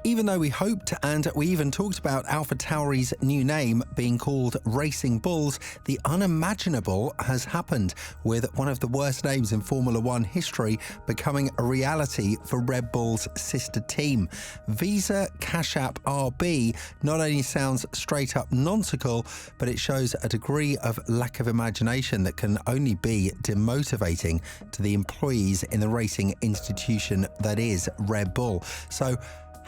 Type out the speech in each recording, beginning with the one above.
Even though we hoped and we even talked about AlphaTauri's new name being called Racing Bulls, the unimaginable has happened, with one of the worst names in Formula One history becoming a reality for Red Bull's sister team. Visa CashApp RB not only sounds straight up nonsensical, but it shows a degree of lack of imagination that can only be demotivating to the employees in the racing institution that is Red Bull. So,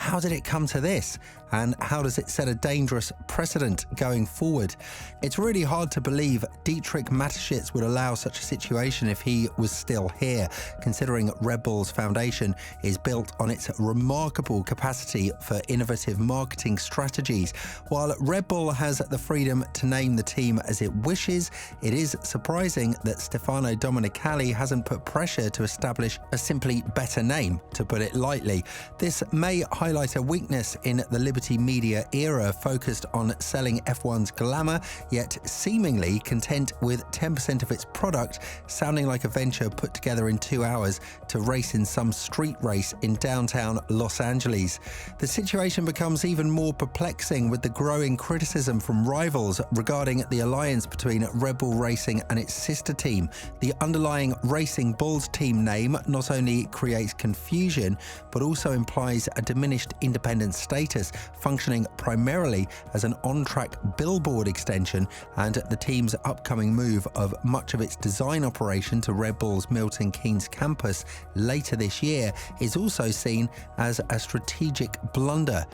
how did it come to this? And how does it set a dangerous precedent going forward? It's really hard to believe Dietrich Mateschitz would allow such a situation if he was still here, considering Red Bull's foundation is built on its remarkable capacity for innovative marketing strategies. While Red Bull has the freedom to name the team as it wishes, it is surprising that Stefano Domenicali hasn't put pressure to establish a simply better name, to put it lightly. This may highlight a weakness in the Liberty Media era, focused on selling F1's glamour, yet seemingly content with 10% of its product sounding like a venture put together in 2 hours to race in some street race in downtown Los Angeles. The situation becomes even more perplexing with the growing criticism from rivals regarding the alliance between Red Bull Racing and its sister team. The underlying Racing Bulls team name not only creates confusion, but also implies a diminished independent status, functioning primarily as an on-track billboard extension, and the team's upcoming move of much of its design operation to Red Bull's Milton Keynes campus later this year is also seen as a strategic blunder.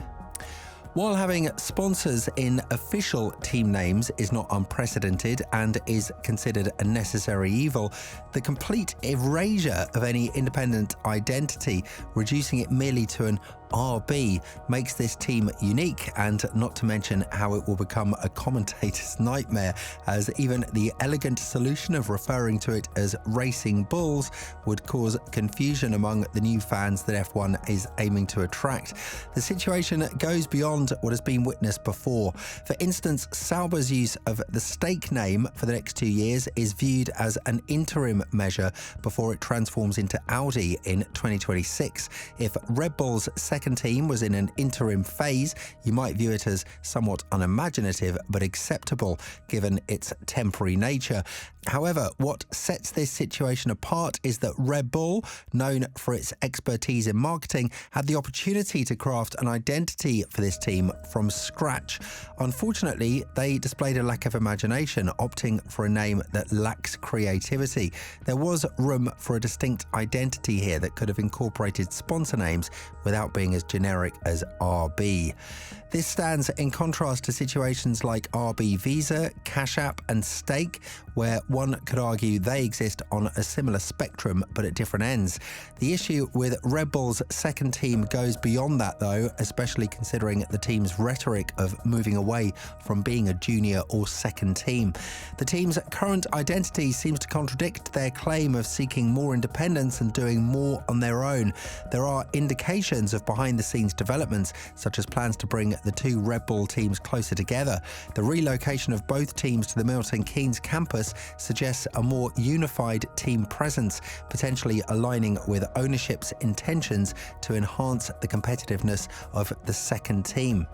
While having sponsors in official team names is not unprecedented and is considered a necessary evil, the complete erasure of any independent identity, reducing it merely to an RB, makes this team unique, and not to mention how it will become a commentator's nightmare, as even the elegant solution of referring to it as Racing Bulls would cause confusion among the new fans that F1 is aiming to attract. The situation goes beyond what has been witnessed before. For instance, Sauber's use of the stake name for the next 2 years is viewed as an interim measure before it transforms into Audi in 2026. If Red Bull's second team was in an interim phase, you might view it as somewhat unimaginative but acceptable given its temporary nature. However, what sets this situation apart is that Red Bull, known for its expertise in marketing, had the opportunity to craft an identity for this team from scratch. Unfortunately, they displayed a lack of imagination, opting for a name that lacks creativity. There was room for a distinct identity here that could have incorporated sponsor names without being as generic as RB. This stands in contrast to situations like RB Visa, CashApp and Stake, where one could argue they exist on a similar spectrum but at different ends. The issue with Red Bull's second team goes beyond that though, especially considering the team's rhetoric of moving away from being a junior or second team. The team's current identity seems to contradict their claim of seeking more independence and doing more on their own. There are indications of behind-the-scenes developments, such as plans to bring the two Red Bull teams closer together. The relocation of both teams to the Milton Keynes campus suggests a more unified team presence, potentially aligning with ownership's intentions to enhance the competitiveness of the second team.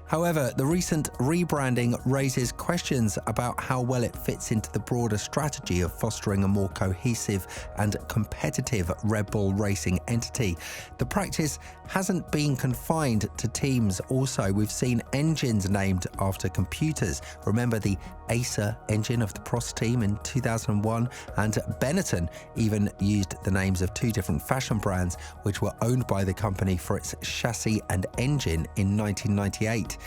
However, the recent rebranding raises questions about how well it fits into the broader strategy of fostering a more cohesive and competitive Red Bull racing entity. The practice hasn't been confined to teams also. We've seen engines named after computers. Remember the Acer engine of the Prost team in 2001, and Benetton even used the names of 2 different fashion brands which were owned by the company for its chassis and engine in 1998.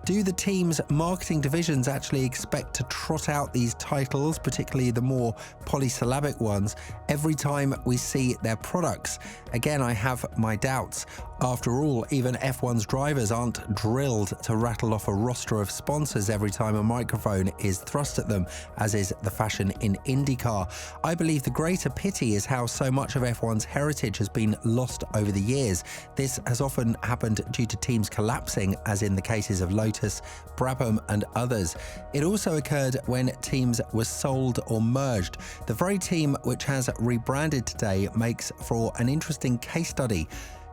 Do the team's marketing divisions actually expect to trot out these titles, particularly the more polysyllabic ones, every time we see their products? Again, I have my doubts. After all, even F1's drivers aren't drilled to rattle off a roster of sponsors every time a microphone is thrust at them, as is the fashion in IndyCar. I believe the greater pity is how so much of F1's heritage has been lost over the years. This has often happened due to teams collapsing, as in the cases of Lotus, Brabham and others. It also occurred when teams were sold or merged. The very team which has rebranded today makes for an interesting case study.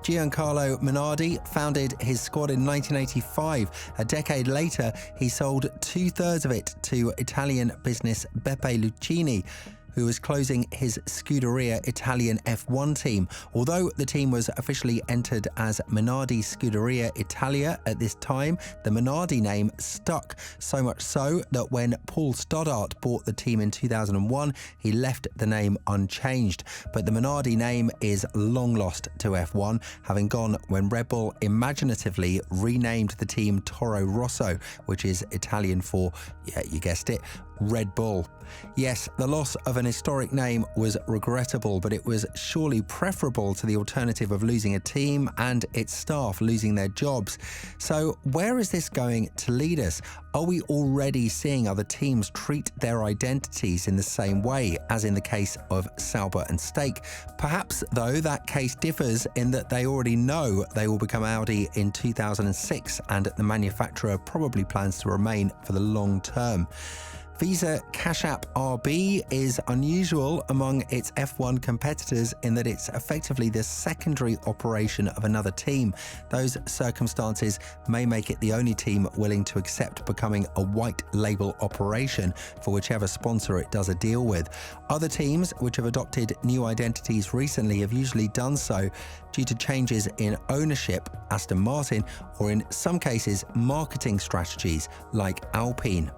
Giancarlo Minardi founded his squad in 1985. A decade later, he sold 2/3 of it to Italian business Beppe Lucchini, who was closing his Scuderia Italian F1 team. Although the team was officially entered as Minardi Scuderia Italia at this time, the Minardi name stuck, so much so that when Paul Stoddart bought the team in 2001, he left the name unchanged. But the Minardi name is long lost to F1, having gone when Red Bull imaginatively renamed the team Toro Rosso, which is Italian for, yeah, you guessed it, Red Bull. Yes, the loss of an historic name was regrettable, but it was surely preferable to the alternative of losing a team and its staff losing their jobs. So where is this going to lead us? Are we already seeing other teams treat their identities in the same way as in the case of Sauber and Stake? Perhaps, though, that case differs in that they already know they will become Audi in 2006 and the manufacturer probably plans to remain for the long term. Visa CashApp RB is unusual among its F1 competitors in that it's effectively the secondary operation of another team. Those circumstances may make it the only team willing to accept becoming a white label operation for whichever sponsor it does a deal with. Other teams which have adopted new identities recently have usually done so due to changes in ownership, Aston Martin, or in some cases marketing strategies like Alpine.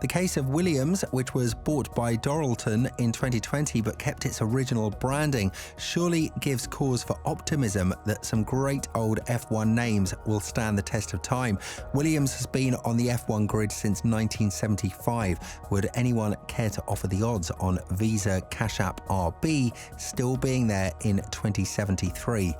The case of Williams, which was bought by Doralton in 2020 but kept its original branding, surely gives cause for optimism that some great old F1 names will stand the test of time. Williams has been on the F1 grid since 1975. Would anyone care to offer the odds on Visa CashApp RB still being there in 2073?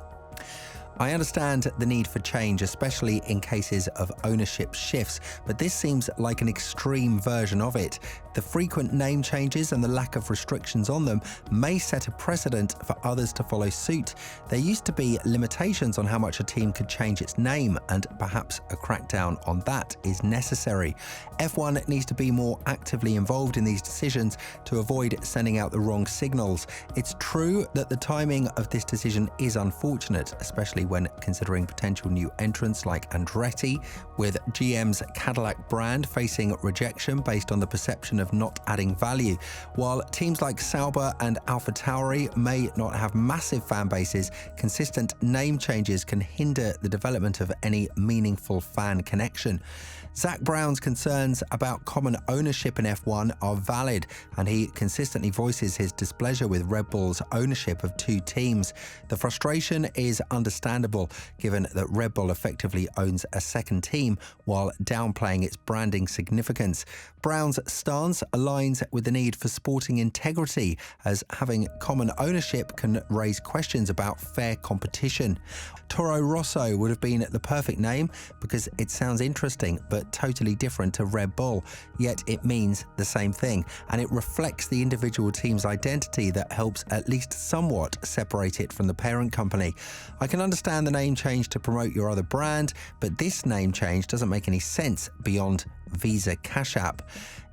I understand the need for change, especially in cases of ownership shifts, but this seems like an extreme version of it. The frequent name changes and the lack of restrictions on them may set a precedent for others to follow suit. There used to be limitations on how much a team could change its name, and perhaps a crackdown on that is necessary. F1 needs to be more actively involved in these decisions to avoid sending out the wrong signals. It's true that the timing of this decision is unfortunate, especially when considering potential new entrants like Andretti, with GM's Cadillac brand facing rejection based on the perception of not adding value. While teams like Sauber and AlphaTauri may not have massive fan bases, consistent name changes can hinder the development of any meaningful fan connection. Zak Brown's concerns about common ownership in F1 are valid, and he consistently voices his displeasure with Red Bull's ownership of two teams. The frustration is understandable, given that Red Bull effectively owns a second team while downplaying its branding significance. Brown's stance aligns with the need for sporting integrity, as having common ownership can raise questions about fair competition. Toro Rosso would have been the perfect name because it sounds interesting but totally different to Red Bull, yet it means the same thing, and it reflects the individual team's identity that helps at least somewhat separate it from the parent company. I can understand the name change to promote your other brand, but this name change doesn't make any sense beyond Visa CashApp.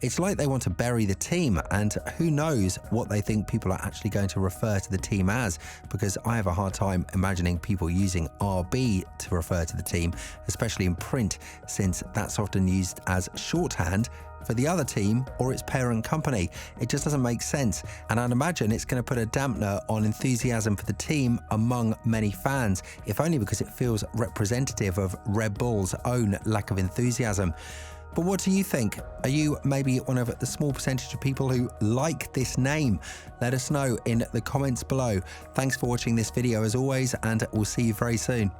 It's like they want to bury the team, and who knows what they think people are actually going to refer to the team as, because I have a hard time imagining people using RB to refer to the team, especially in print, since that's often used as shorthand for the other team or its parent company. It just doesn't make sense, and I'd imagine it's going to put a dampener on enthusiasm for the team among many fans, if only because it feels representative of Red Bull's own lack of enthusiasm. But what do you think? Are you maybe one of the small percentage of people who like this name? Let us know in the comments below. Thanks for watching this video as always, and we'll see you very soon.